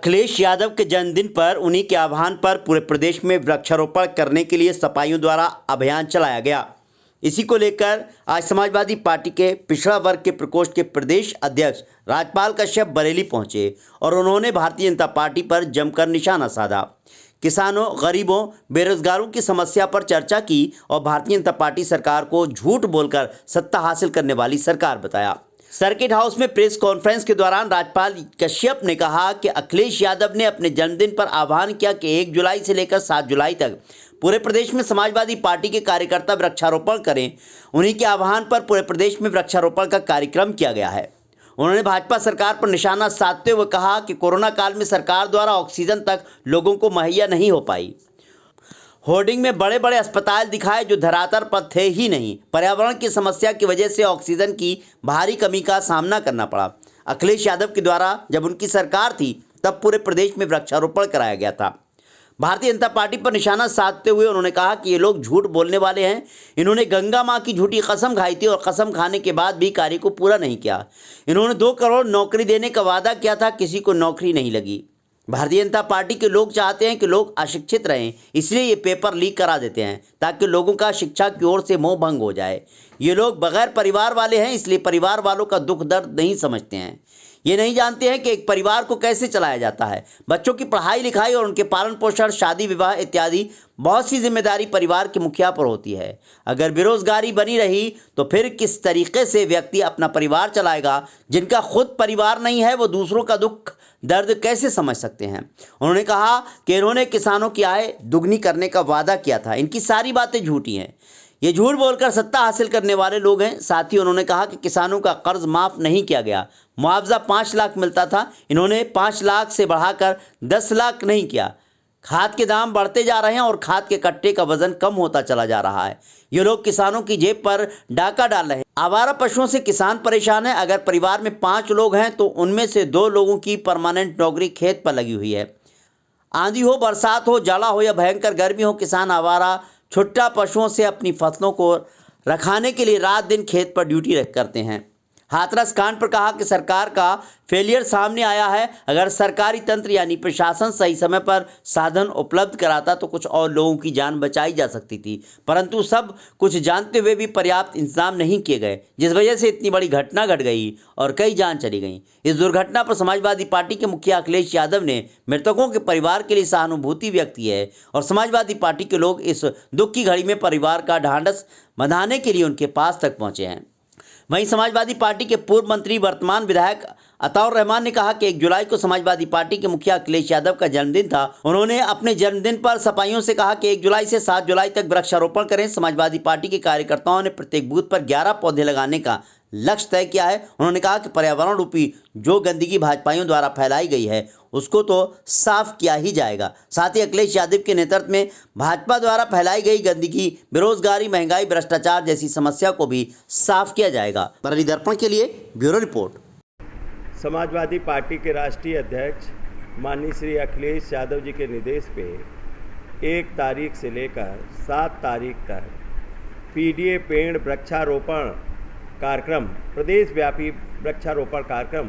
अखिलेश यादव के जन्मदिन पर उन्हीं के आह्वान पर पूरे प्रदेश में वृक्षारोपण करने के लिए सपाइयों द्वारा अभियान चलाया गया। इसी को लेकर आज समाजवादी पार्टी के पिछड़ा वर्ग के प्रकोष्ठ के प्रदेश अध्यक्ष राजपाल कश्यप बरेली पहुंचे और उन्होंने भारतीय जनता पार्टी पर जमकर निशाना साधा। किसानों, गरीबों, बेरोजगारों की समस्या पर चर्चा की और भारतीय जनता पार्टी सरकार को झूठ बोलकर सत्ता हासिल करने वाली सरकार बताया। सर्किट हाउस में प्रेस कॉन्फ्रेंस के दौरान राजपाल कश्यप ने कहा कि अखिलेश यादव ने अपने जन्मदिन पर आह्वान किया कि 1 जुलाई से लेकर 7 जुलाई तक पूरे प्रदेश में समाजवादी पार्टी के कार्यकर्ता वृक्षारोपण करें। उन्हीं के आह्वान पर पूरे प्रदेश में वृक्षारोपण का कार्यक्रम किया गया है। उन्होंने भाजपा सरकार पर निशाना साधते हुए कहा कि कोरोना काल में सरकार द्वारा ऑक्सीजन तक लोगों को मुहैया नहीं हो पाई। होर्डिंग में बड़े बड़े अस्पताल दिखाए जो धरातल पर थे ही नहीं। पर्यावरण की समस्या की वजह से ऑक्सीजन की भारी कमी का सामना करना पड़ा। अखिलेश यादव के द्वारा जब उनकी सरकार थी तब पूरे प्रदेश में वृक्षारोपण कराया गया था। भारतीय जनता पार्टी पर निशाना साधते हुए उन्होंने कहा कि ये लोग झूठ बोलने वाले हैं। इन्होंने गंगा माँ की झूठी कसम खाई थी और कसम खाने के बाद भी कार्य को पूरा नहीं किया। इन्होंने 2 करोड़ नौकरी देने का वादा किया था, किसी को नौकरी नहीं लगी। भारतीय जनता पार्टी के लोग चाहते हैं कि लोग अशिक्षित रहें, इसलिए ये पेपर लीक करा देते हैं ताकि लोगों का शिक्षा की ओर से मोह भंग हो जाए। ये लोग बगैर परिवार वाले हैं, इसलिए परिवार वालों का दुख दर्द नहीं समझते हैं। ये नहीं जानते हैं कि एक परिवार को कैसे चलाया जाता है। बच्चों की पढ़ाई लिखाई और उनके पालन पोषण, शादी विवाह इत्यादि बहुत सी जिम्मेदारी परिवार के मुखिया पर होती है। अगर बेरोजगारी बनी रही तो फिर किस तरीके से व्यक्ति अपना परिवार चलाएगा। जिनका खुद परिवार नहीं है वो दूसरों का दुख दर्द कैसे समझ सकते हैं। उन्होंने कहा कि इन्होंने किसानों की आय दुगनी करने का वादा किया था। इनकी सारी बातें झूठी हैं। ये झूठ बोलकर सत्ता हासिल करने वाले लोग हैं। साथ ही उन्होंने कहा कि किसानों का कर्ज माफ़ नहीं किया गया। मुआवजा 5 लाख मिलता था, इन्होंने 5 लाख से बढ़ाकर 10 लाख नहीं किया। खाद के दाम बढ़ते जा रहे हैं और खाद के कट्टे का वजन कम होता चला जा रहा है। ये लोग किसानों की जेब पर डाका डाल रहे हैं। आवारा पशुओं से किसान परेशान है। अगर परिवार में 5 लोग हैं तो उनमें से 2 लोगों की परमानेंट नौकरी खेत पर लगी हुई है। आंधी हो, बरसात हो, जाड़ा हो या भयंकर गर्मी हो, किसान आवारा छुट्टा पशुओं से अपनी फसलों को रखाने के लिए रात दिन खेत पर ड्यूटी करते हैं। हाथरस कांड पर कहा कि सरकार का फेलियर सामने आया है। अगर सरकारी तंत्र यानी प्रशासन सही समय पर साधन उपलब्ध कराता तो कुछ और लोगों की जान बचाई जा सकती थी, परंतु सब कुछ जानते हुए भी पर्याप्त इंतजाम नहीं किए गए, जिस वजह से इतनी बड़ी घटना घट गई और कई जान चली गई। इस दुर्घटना पर समाजवादी पार्टी के मुखिया अखिलेश यादव ने मृतकों के परिवार के लिए सहानुभूति व्यक्त की है और समाजवादी पार्टी के लोग इस दुख की घड़ी में परिवार का ढांढस बंधाने के लिए उनके पास तक पहुंचे हैं। वहीं समाजवादी पार्टी के पूर्व मंत्री वर्तमान विधायक अताउर रहमान ने कहा कि 1 जुलाई को समाजवादी पार्टी के मुखिया अखिलेश यादव का जन्मदिन था। उन्होंने अपने जन्मदिन पर सपाइयों से कहा कि 1 जुलाई से 7 जुलाई तक वृक्षारोपण करें। समाजवादी पार्टी के कार्यकर्ताओं ने प्रत्येक बूथ पर 11 पौधे लगाने का लक्ष्य तय किया है। उन्होंने कहा कि पर्यावरण रूपी जो गंदगी भाजपाइयों द्वारा फैलाई गई है उसको तो साफ किया ही जाएगा। साथ ही अखिलेश यादव के नेतृत्व में भाजपा द्वारा फैलाई गई गंदगी, बेरोजगारी, महंगाई, भ्रष्टाचार जैसी समस्या को भी साफ किया जाएगा। बरेली दर्पण के लिए ब्यूरो रिपोर्ट। समाजवादी पार्टी के राष्ट्रीय अध्यक्ष माननीय श्री अखिलेश यादव जी के निर्देश पे 1 तारीख से लेकर 7 तारीख तक पीडीए पेड़ वृक्षारोपण कार्यक्रम, प्रदेश व्यापी वृक्षारोपण कार्यक्रम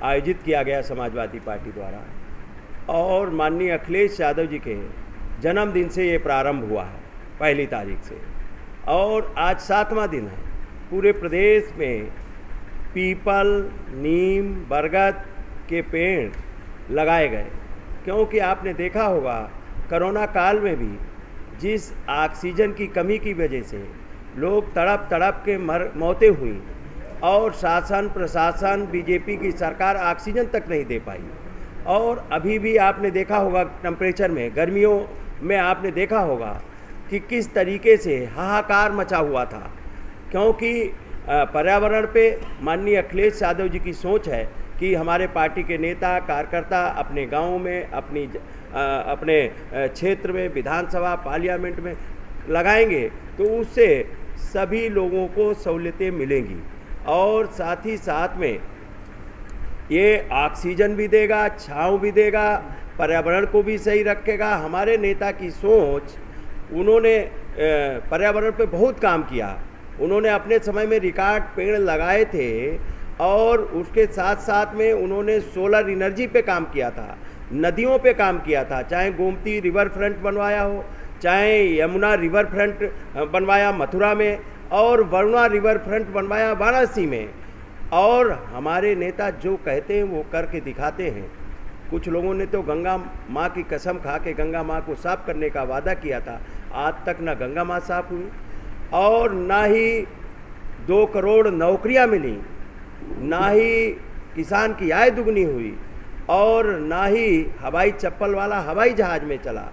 आयोजित किया गया समाजवादी पार्टी द्वारा और माननीय अखिलेश यादव जी के जन्मदिन से ये प्रारंभ हुआ है 1 तारीख से और आज 7वां दिन है। पूरे प्रदेश में पीपल, नीम, बरगद के पेड़ लगाए गए, क्योंकि आपने देखा होगा कोरोना काल में भी जिस ऑक्सीजन की कमी की वजह से लोग तड़प तड़प के मौतें हुई और शासन प्रशासन बीजेपी की सरकार ऑक्सीजन तक नहीं दे पाई। और अभी भी आपने देखा होगा टेम्परेचर में, गर्मियों में आपने देखा होगा कि किस तरीके से हाहाकार मचा हुआ था, क्योंकि पर्यावरण पे माननीय अखिलेश यादव जी की सोच है कि हमारे पार्टी के नेता कार्यकर्ता अपने गाँव में, अपने क्षेत्र में, विधानसभा पार्लियामेंट में लगाएंगे तो उससे सभी लोगों को सहूलियतें मिलेंगी और साथ ही साथ में ये ऑक्सीजन भी देगा, छांव भी देगा, पर्यावरण को भी सही रखेगा। हमारे नेता की सोच, उन्होंने पर्यावरण पे बहुत काम किया। उन्होंने अपने समय में रिकॉर्ड पेड़ लगाए थे और उसके साथ साथ में उन्होंने सोलर एनर्जी पे काम किया था, नदियों पे काम किया था, चाहे गोमती रिवर फ्रंट बनवाया हो, चाहे यमुना रिवर फ्रंट बनवाया मथुरा में, और वरुणा रिवर फ्रंट बनवाया वाराणसी में। और हमारे नेता जो कहते हैं वो करके दिखाते हैं। कुछ लोगों ने तो गंगा माँ की कसम खा के गंगा माँ को साफ करने का वादा किया था, आज तक ना गंगा माँ साफ हुई और ना ही 2 करोड़ नौकरियाँ मिली, ना ही किसान की आय दुगनी हुई और ना ही हवाई चप्पल वाला हवाई जहाज में चला।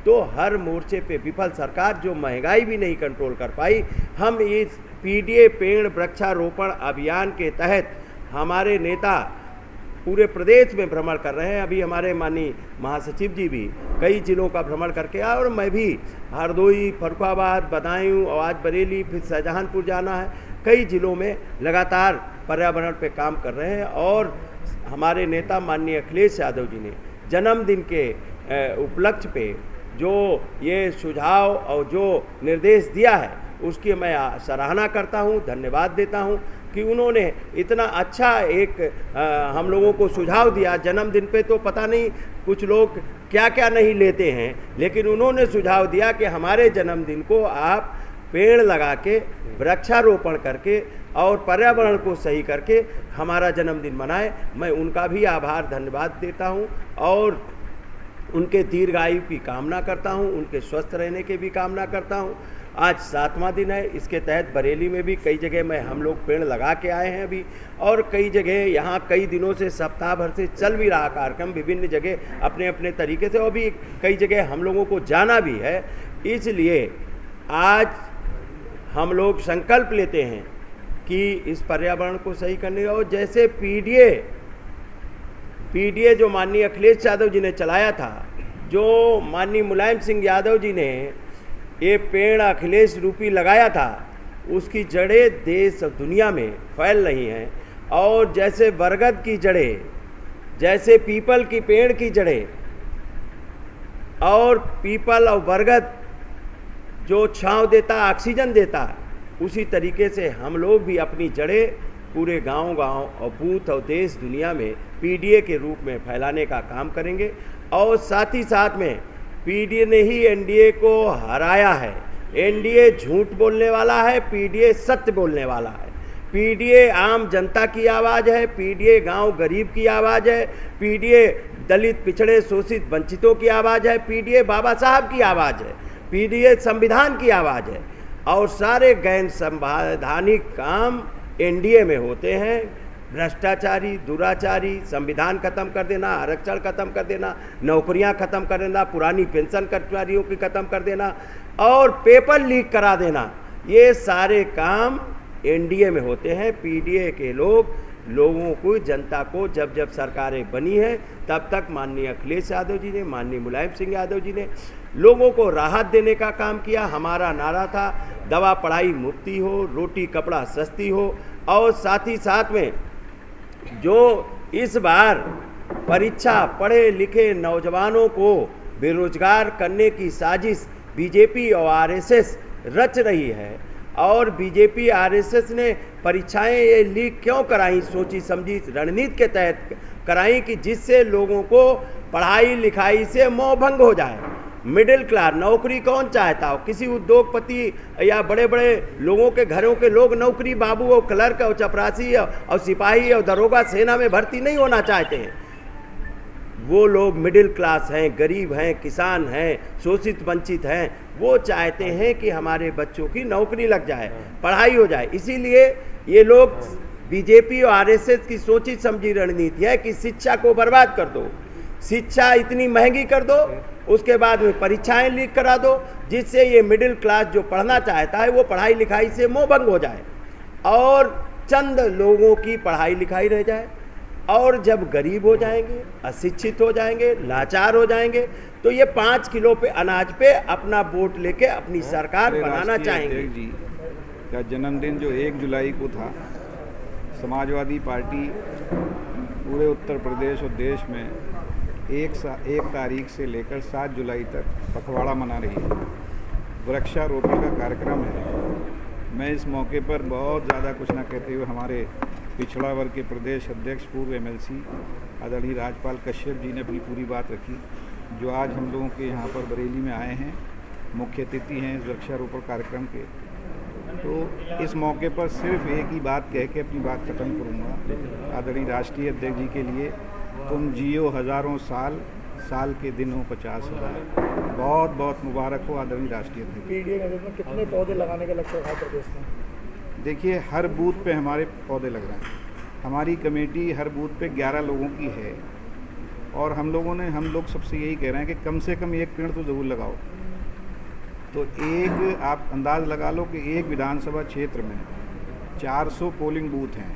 तो हर मोर्चे पे विफल सरकार, जो महंगाई भी नहीं कंट्रोल कर पाई। हम इस पीडीए पेड़ वृक्षारोपण अभियान के तहत हमारे नेता पूरे प्रदेश में भ्रमण कर रहे हैं। अभी हमारे माननीय महासचिव जी भी कई जिलों का भ्रमण करके आए और मैं भी हरदोई, फर्रुखाबाद, बदायूं और आज बरेली, फिर शाहजहांपुर जाना है। कई जिलों में लगातार पर्यावरण पे काम कर रहे हैं और हमारे नेता माननीय अखिलेश यादव जी ने जन्मदिन के उपलक्ष्य पे जो ये सुझाव और जो निर्देश दिया है उसकी मैं सराहना करता हूँ, धन्यवाद देता हूँ कि उन्होंने इतना अच्छा एक हम लोगों को सुझाव दिया। जन्मदिन पे तो पता नहीं कुछ लोग क्या क्या नहीं लेते हैं, लेकिन उन्होंने सुझाव दिया कि हमारे जन्मदिन को आप पेड़ लगा के, वृक्षारोपण करके और पर्यावरण को सही करके हमारा जन्मदिन मनाएं। मैं उनका भी आभार धन्यवाद देता हूं और उनके दीर्घायु की कामना करता हूं, उनके स्वस्थ रहने की भी कामना करता हूं। आज 7वां दिन है, इसके तहत बरेली में भी कई जगह हम लोग पेड़ लगा के आए हैं अभी, और कई जगह यहाँ कई दिनों से सप्ताह भर से चल भी रहा कार्यक्रम विभिन्न जगह अपने अपने तरीके से, और भी कई जगह हम लोगों को जाना भी है। इसलिए आज हम लोग संकल्प लेते हैं कि इस पर्यावरण को सही करने, और जैसे पीडीए जो माननीय अखिलेश यादव जी ने चलाया था, जो माननीय मुलायम सिंह यादव जी ने ये पेड़ अखिलेश रूपी लगाया था, उसकी जड़ें देश और दुनिया में फैल रही हैं। और जैसे बरगद की जड़ें, जैसे पीपल की पेड़ की जड़ें, और पीपल और बरगद जो छांव देता, ऑक्सीजन देता, उसी तरीके से हम लोग भी अपनी जड़ें पूरे गांव-गांव और बूथ और देश दुनिया में पीडीए के रूप में फैलाने का काम करेंगे। और साथ ही साथ में पीडीए ने ही एनडीए को हराया है। एनडीए झूठ बोलने वाला है, पीडीए सत्य बोलने वाला है। पीडीए आम जनता की आवाज़ है, पीडीए गांव गरीब की आवाज़ है, पीडीए दलित, पिछड़े, शोषित, वंचितों की आवाज़ है, पीडीए बाबा साहब की आवाज़ है, पीडीए संविधान की आवाज़ है। और सारे गैर संवैधानिक काम एनडीए में होते हैं। भ्रष्टाचारी, दुराचारी, संविधान खत्म कर देना, आरक्षण खत्म कर देना, नौकरियां खत्म कर देना, पुरानी पेंशन कर्मचारियों की खत्म कर देना और पेपर लीक करा देना, ये सारे काम एनडीए में होते हैं। पीडीए के लोगों को, जनता को जब जब सरकारें बनी हैं तब तक माननीय अखिलेश यादव जी ने, माननीय मुलायम सिंह यादव जी ने लोगों को राहत देने का काम किया। हमारा नारा था दवा पढ़ाई मुफ्ती हो, रोटी कपड़ा सस्ती हो, और साथ ही साथ में जो इस बार परीक्षा पढ़े लिखे नौजवानों को बेरोजगार करने की साजिश बीजेपी और आरएसएस रच रही है, और बीजेपी आरएसएस ने परीक्षाएं ये लीक क्यों कराई, सोची समझी रणनीति के तहत कराई कि जिससे लोगों को पढ़ाई लिखाई से मोह भंग हो जाए। मिडिल क्लास नौकरी कौन चाहता हो, किसी उद्योगपति या बड़े बड़े लोगों के घरों के लोग नौकरी, बाबू और क्लर्क और चपरासी और सिपाही और दरोगा सेना में भर्ती नहीं होना चाहते हैं। वो लोग मिडिल क्लास हैं, गरीब हैं, किसान हैं, शोषित वंचित हैं, वो चाहते हैं कि हमारे बच्चों की नौकरी लग जाए, पढ़ाई हो जाए। इसीलिए ये लोग बीजेपी और आरएसएस की सोची समझी रणनीति है कि शिक्षा को बर्बाद कर दो, शिक्षा इतनी महंगी कर दो, उसके बाद में परीक्षाएं लीक करा दो, जिससे ये मिडिल क्लास जो पढ़ना चाहता है वो पढ़ाई लिखाई से मोह भंग हो जाए और चंद लोगों की पढ़ाई लिखाई रह जाए। और जब गरीब हो जाएंगे, अशिक्षित हो जाएंगे, लाचार हो जाएंगे, तो ये 5 किलो पे अनाज पे अपना वोट लेके अपनी सरकार बनाना चाहेंगे। जी का जन्मदिन जो 1 जुलाई को था, समाजवादी पार्टी पूरे उत्तर प्रदेश और देश में 1 तारीख से लेकर 7 जुलाई तक पखवाड़ा मना रही है। वृक्षारोपण का कार्यक्रम है। मैं इस मौके पर बहुत ज़्यादा कुछ ना कहते हुए हमारे पिछड़ा वर्ग के प्रदेश अध्यक्ष पूर्व एमएलसी आदरणीय राजपाल कश्यप जी ने अपनी पूरी बात रखी, जो आज हम लोगों के यहाँ पर बरेली में आए हैं, मुख्य अतिथि हैं इस वृक्षारोपण कार्यक्रम के। तो इस मौके पर सिर्फ एक ही बात कह के अपनी बात खत्म करूँगा। आदरणीय राष्ट्रीय अध्यक्ष जी के लिए, तुम जियो हज़ारों साल, साल के दिन हो 50,000। बहुत बहुत मुबारक हो आदरणीय राष्ट्रीय अध्यक्ष। पीडीए में कितने पौधे लगाने का लक्ष्य है प्रदेश में? देखिए, हर बूथ पे हमारे पौधे लग रहे हैं। हमारी कमेटी हर बूथ पे 11 लोगों की है और हम लोग सबसे यही कह रहे हैं कि कम से कम एक पेड़ तो ज़रूर लगाओ। तो एक आप अंदाज़ लगा लो कि एक विधानसभा क्षेत्र में 400 पोलिंग बूथ हैं,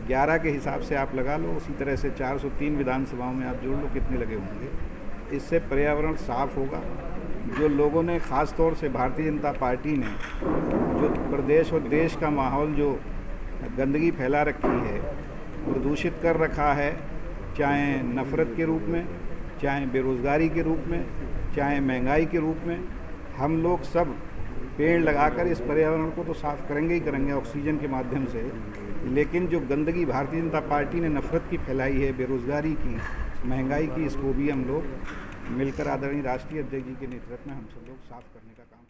11 के हिसाब से आप लगा लो, उसी तरह से 403 विधानसभाओं में आप जोड़ लो कितने लगे होंगे। इससे पर्यावरण साफ होगा। जो लोगों ने, ख़ास तौर से भारतीय जनता पार्टी ने, जो प्रदेश और देश का माहौल जो गंदगी फैला रखी है, प्रदूषित कर रखा है, चाहे नफ़रत के रूप में, चाहे बेरोज़गारी के रूप में, चाहे महंगाई के रूप में, हम लोग सब पेड़ लगाकर इस पर्यावरण को तो साफ़ करेंगे ही करेंगे ऑक्सीजन के माध्यम से। लेकिन जो गंदगी भारतीय जनता पार्टी ने नफ़रत की फैलाई है, बेरोज़गारी की, महंगाई की, इसको भी हम लोग मिलकर आदरणीय राष्ट्रीय अध्यक्ष जी के नेतृत्व में हम सब लोग साफ़ करने का काम